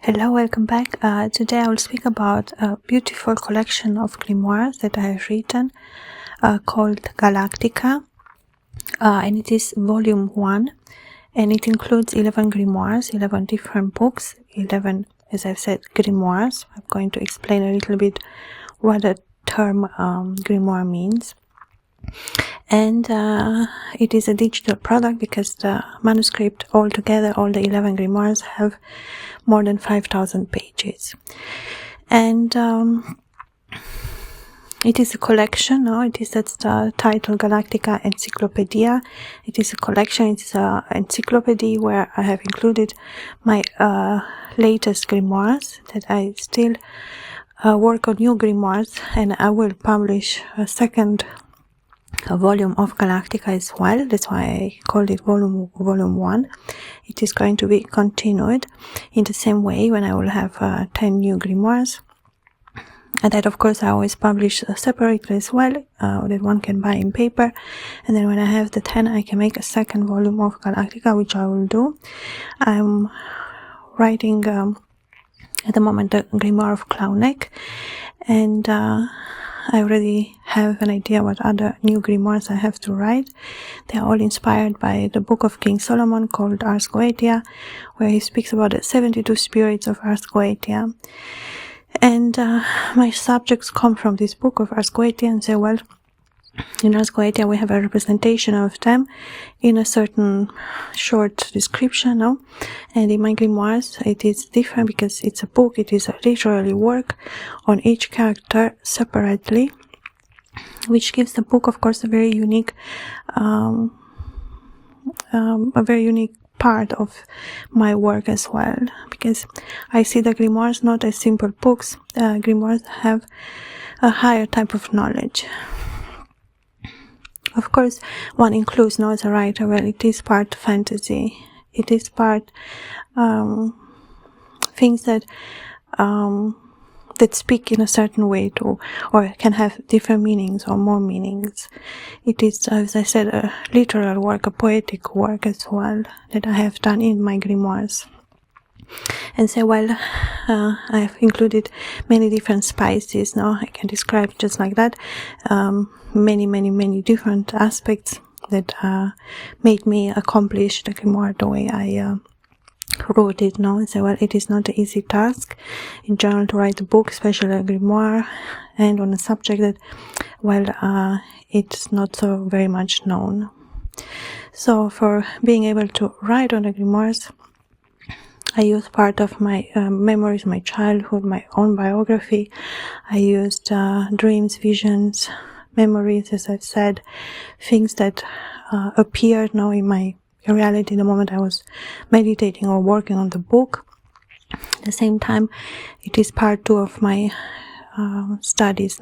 Hello, welcome back. Today I will speak about a beautiful collection of grimoires that I have written called Galactica, and it is volume 1, and it includes 11 grimoires, 11 different books, 11, as I've said, grimoires. I'm going to explain a little bit what the term grimoire means. And it is a digital product because the manuscript altogether, all the 11 grimoires, have more than 5,000 pages. And it is a collection, that's the title, Galactica Encyclopedia. It is a collection, it's an encyclopedia where I have included my latest grimoires, that I still work on new grimoires, and I will publish a second volume of Galactica as well. That's why I called it volume 1. It is going to be continued in the same way when I will have 10 new grimoires, and that of course I always publish separately as well, that one can buy in paper, and then when I have the 10 I can make a second volume of Galactica, which I will do. I'm writing at the moment the Grimoire of Clownneck, and I already have an idea what other new grimoires I have to write. They are all inspired by the book of King Solomon called Ars Goetia, where he speaks about the 72 spirits of Ars Goetia. And my subjects come from this book of Ars Goetia and say, well, in Ars Goetia we have a representation of them in a certain short description, no? And in my grimoires it is different because it's a book, it is a literary work on each character separately, which gives the book of course a very unique part of my work as well, because I see the grimoires not as simple books. Grimoires have a higher type of knowledge. Of course, one includes, as a writer, well, it is part fantasy. It is part things that that speak in a certain way to, or can have different meanings or more meanings. It is, as I said, a literal work, a poetic work as well, that I have done in my grimoires. And so, well, I have included many different spices. I can describe just like that. Many different aspects that made me accomplish the grimoire the way I wrote it. So, well, it is not an easy task in general to write a book, especially a grimoire, and on a subject that, well, it's not so very much known. So, for being able to write on the grimoires, I used part of my memories, my childhood, my own biography. I used dreams, visions, memories, as I've said, things that appeared now in my reality the moment I was meditating or working on the book. At the same time, it is part 2 of my studies,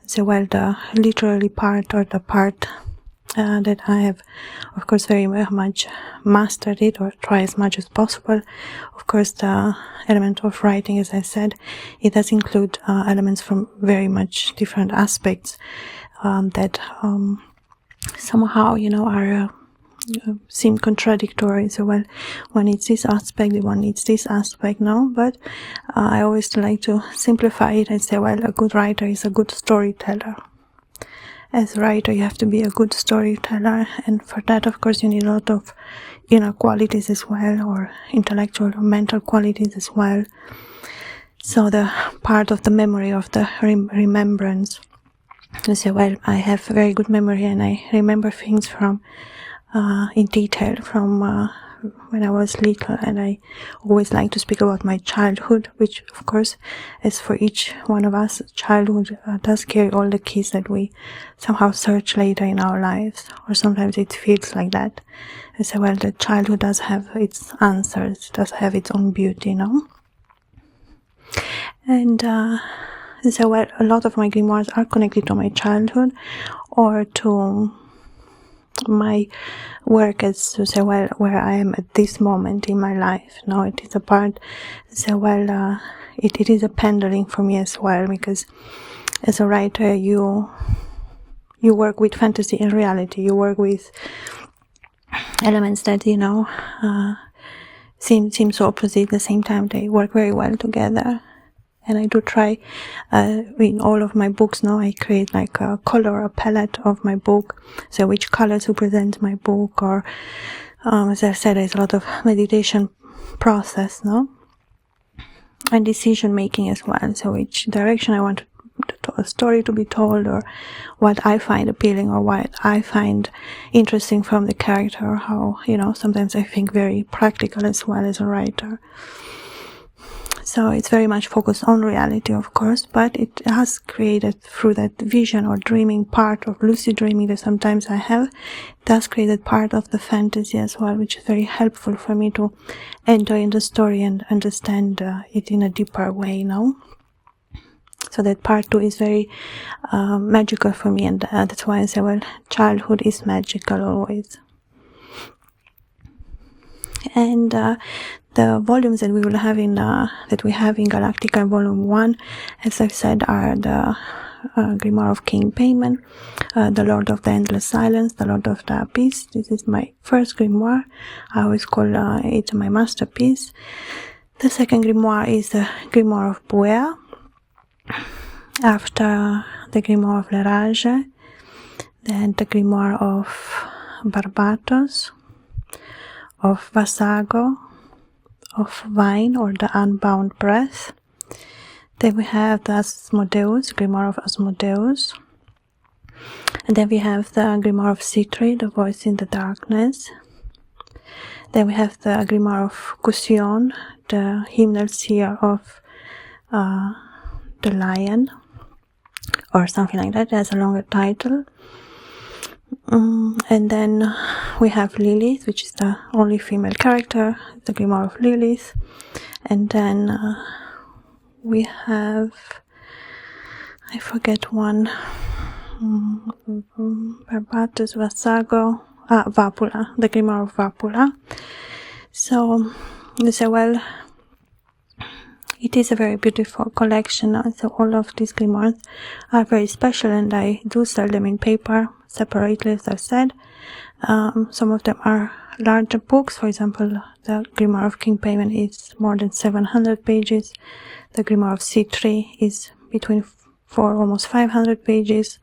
So, well, the literary part, or the part that I have, of course, very much mastered it, or try as much as possible. Of course, the element of writing, as I said, it does include elements from very much different aspects that somehow, are seem contradictory. So, well, one needs this aspect, one needs this aspect, but I always like to simplify it and say, well, a good writer is a good storyteller. As a writer, you have to be a good storyteller, and for that, of course, you need a lot of inner qualities as well, or intellectual or mental qualities as well. So the part of the memory, of the remembrance, you say, well, I have a very good memory and I remember things from in detail from when I was little, and I always like to speak about my childhood, which of course, as for each one of us, childhood does carry all the keys that we somehow search later in our lives, or sometimes it feels like that. I say, well, the childhood does have its answers, does have its own beauty, And so, well, a lot of my grimoires are connected to my childhood, or to my work as to say, well, where I am at this moment in my life. It is a part, so, well, it is a pendulum for me as well, because as a writer you work with fantasy and reality. You work with elements that seem so opposite. At the same time, they work very well together. And I do try, in all of my books now, I create like a palette of my book. So which colors represent my book, or as I said, there's a lot of meditation process, no? And decision making as well. So which direction I want a story to be told, or what I find appealing, or what I find interesting from the character, or how, sometimes I think very practical as well as a writer. So it's very much focused on reality, of course, but it has created, through that vision or dreaming part of lucid dreaming that sometimes I have, it has created part of the fantasy as well, which is very helpful for me to enter in the story and understand it in a deeper way, So that part too is very magical for me, and that's why I say, well, childhood is magical always. And the volumes that we will have that we have in Galactica Volume 1, as I've said, are the Grimoire of King Paimon, the Lord of the Endless Silence, the Lord of the Abyss. This is my first grimoire. I always call it my masterpiece. The second grimoire is the Grimoire of Buer, after the Grimoire of Leraje, then the Grimoire of Barbatos, of Vassago, of Wine, or the Unbound Breath. Then we have the Asmodeus, Grimoire of Asmodeus. And then we have the Grimoire of Sitri, the Voice in the Darkness. Then we have the Grimoire of Gusion, the Hymnal Seer of the Lion, or something like that. It has a longer title. And then we have Lilith, which is the only female character, the Grimoire of Lilith. And then we have, I forget one, Barbatos, Vassago, Vapula, the Grimoire of Vapula. So you say, well, it is a very beautiful collection. So all of these grimoires are very special, and I do sell them in paper separately, as I said. Some of them are larger books. For example, the Grimoire of King Paimon is more than 700 pages. The Grimoire of Sitri is between almost 500 pages.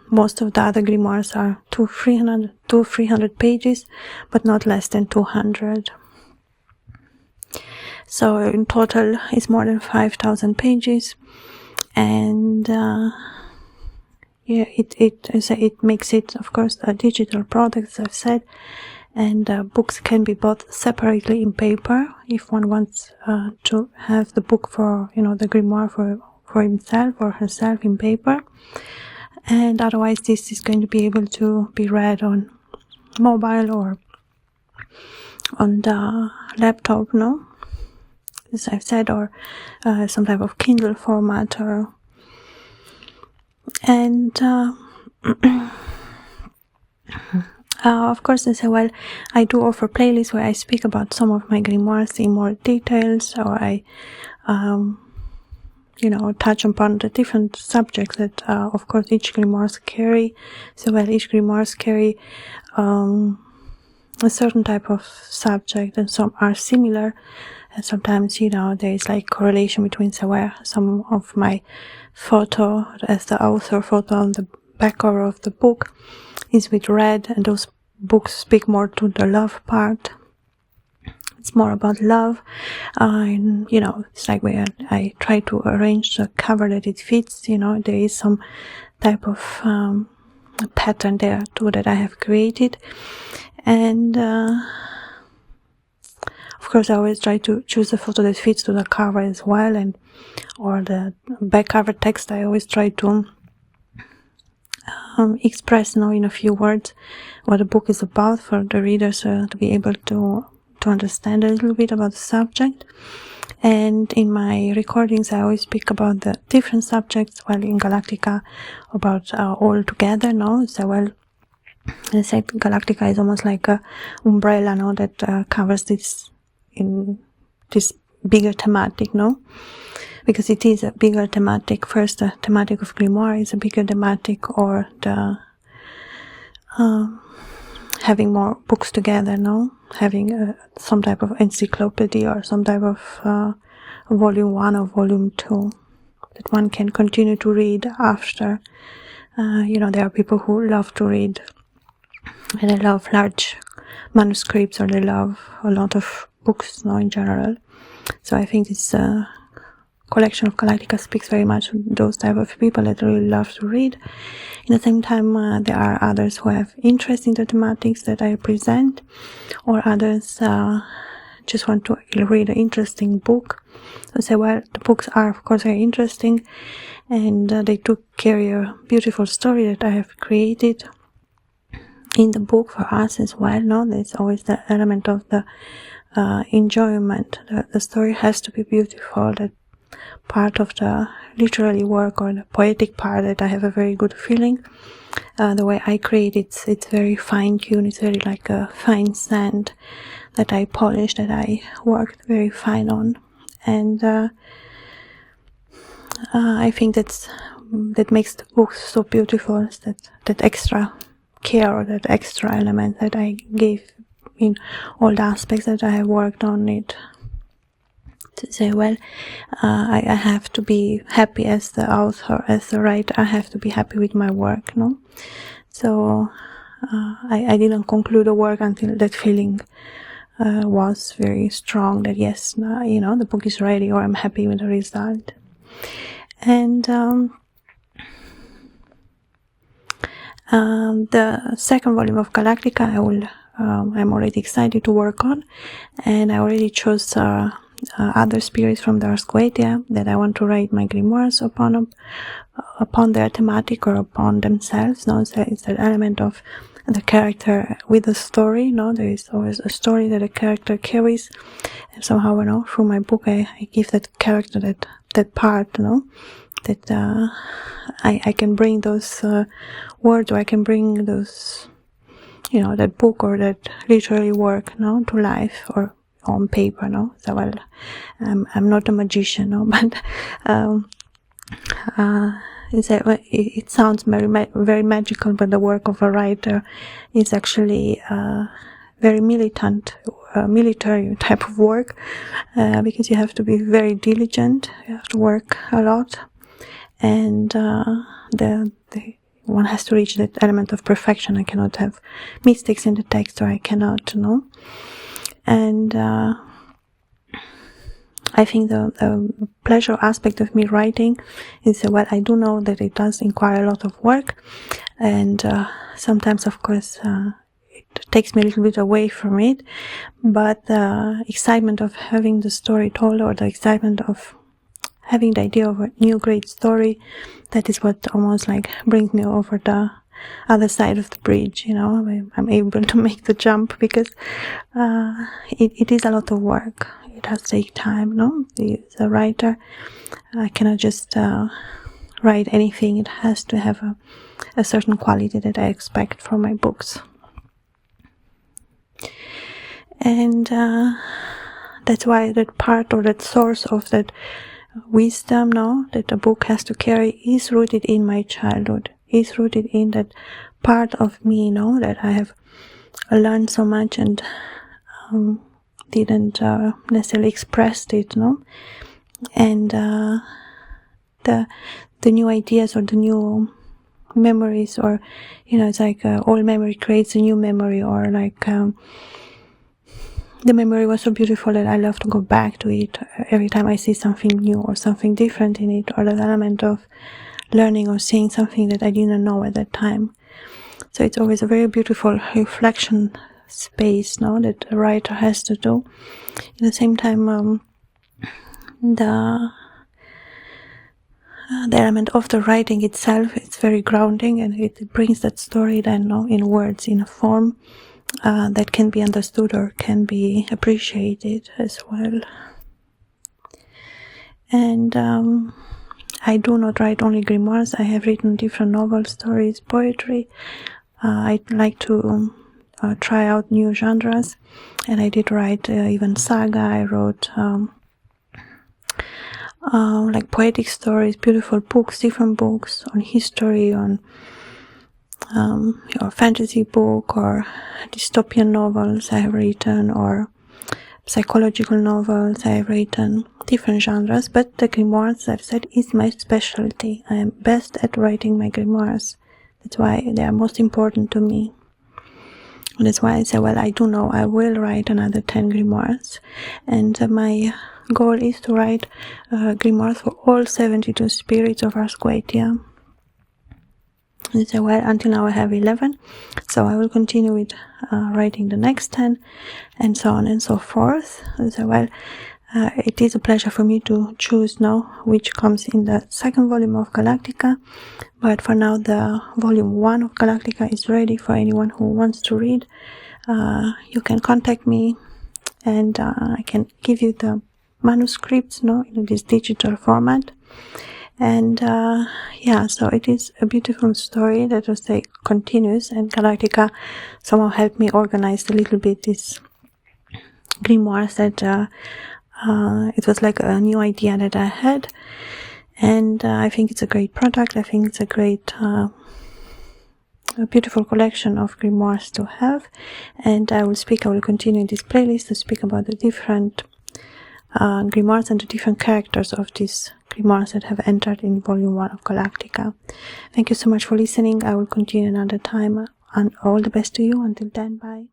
Most of the other grimoires are 200-300 pages, but not less than 200. So in total, it's more than 5,000 pages, and it makes it, of course, a digital product, as I've said, and books can be bought separately in paper if one wants to have the book for, the grimoire for himself or herself in paper, and otherwise this is going to be able to be read on mobile or on the laptop, as I've said, or some type of Kindle format, and of course, I say, well, I do offer playlists where I speak about some of my grimoires in more details, or I touch upon the different subjects that of course each grimoires carry. So each grimoires carry a certain type of subject, and some are similar. And sometimes, there is like correlation between some of my photo, as the author photo on the back cover of the book is with red, and those books speak more to the love part. It's more about love. And, it's like where I try to arrange the cover that it fits. There is some type of pattern there too that I have created. And of course, I always try to choose a photo that fits to the cover as well, or the back cover text. I always try to express in a few words what the book is about for the readers to be able to understand a little bit about the subject. And in my recordings, I always speak about the different subjects, while in Galactica about all together. So I said Galactica is almost like a umbrella, that covers this in this bigger thematic, because it is a bigger thematic. First, the thematic of grimoire is a bigger thematic, or the having more books together, no? Having some type of encyclopedia or some type of volume 1 or volume 2 that one can continue to read after. There are people who love to read, and they love large manuscripts, or they love a lot of books, in general. So I think this collection of Galactica speaks very much to those type of people that really love to read. In the same time, there are others who have interest in the thematics that I present, or others just want to read an interesting book. So say, well, the books are of course very interesting, and they carry a beautiful story that I have created in the book for us as well. No, there's always the element of the enjoyment. The story has to be beautiful. That part of the literary work or the poetic part, that I have a very good feeling. The way I create it's very fine-tuned. It's very like a fine sand that I polish, that I worked very fine on. And I think that makes the book so beautiful, that extra care, or that extra element that I gave in all the aspects that I have worked on it. To say, well, I have to be happy as the author, as the writer. I have to be happy with my work, no? So I didn't conclude the work until that feeling was very strong, that yes, the book is ready, or I'm happy with the result. And the second volume of Galactica, I'm already excited to work on, and I already chose other spirits from the Asmodeus that I want to write my grimoires upon their thematic, or upon themselves. No, it's that element of the character with the story. No, there is always a story that a character carries, and somehow, through my book, I give that character that part, that I can bring those words, or I can bring those, that book or that literary work, to life, or on paper, So, well, I'm not a magician, but it sounds very magical, but the work of a writer is actually very militant, military type of work, because you have to be very diligent, you have to work a lot, and one has to reach that element of perfection. I cannot have mistakes in the text, or I cannot, And I think the pleasure aspect of me writing is, well, I do know that it does require a lot of work, and sometimes, of course, it takes me a little bit away from it, but the excitement of having the story told, or the excitement of having the idea of a new great story, that is what almost like brings me over the other side of the bridge. I'm able to make the jump, because it is a lot of work. It has to take time, as a writer, I cannot just write anything. It has to have a certain quality that I expect from my books. And that's why that part, or that source of that wisdom, that a book has to carry, is rooted in my childhood, is rooted in that part of me, that I have learned so much and didn't necessarily express it, and the new ideas, or the new memories, or it's like old memory creates a new memory, or like the memory was so beautiful that I love to go back to it every time I see something new or something different in it, or that element of learning or seeing something that I didn't know at that time. So it's always a very beautiful reflection space, that a writer has to do. At the same time, the element of the writing itself, it's very grounding, and it brings that story then, in words, in a form that can be understood or can be appreciated as well. And I do not write only grimoires. I have written different novels, stories, poetry. I like to try out new genres, and I did write even saga. I wrote like poetic stories, beautiful books, different books on history, on your fantasy book or dystopian novels I have written, or psychological novels I have written, different genres, but the grimoires, I've said, is my specialty. I am best at writing my grimoires. That's why they are most important to me. And that's why I say, well, I do know I will write another 10 grimoires, and my goal is to write grimoires for all 72 spirits of Asquatia. And say, well, until now I have 11, so I will continue with writing the next 10, and so on and so forth. And so, well, it is a pleasure for me to choose now which comes in the second volume of Galactica, but for now the volume 1 of Galactica is ready for anyone who wants to read. You can contact me, and I can give you the manuscripts in this digital format. And yeah, so it is a beautiful story that will say continues, and Galactica somehow helped me organize a little bit this grimoires that it was like a new idea that I had, and I think it's a great product. I think it's a great a beautiful collection of grimoires to have, and I will continue in this playlist to speak about the different grimoires and the different characters of these grimoires that have entered in volume 1 of Galactica. Thank you so much for listening. I will continue another time, and all the best to you. Until then, bye.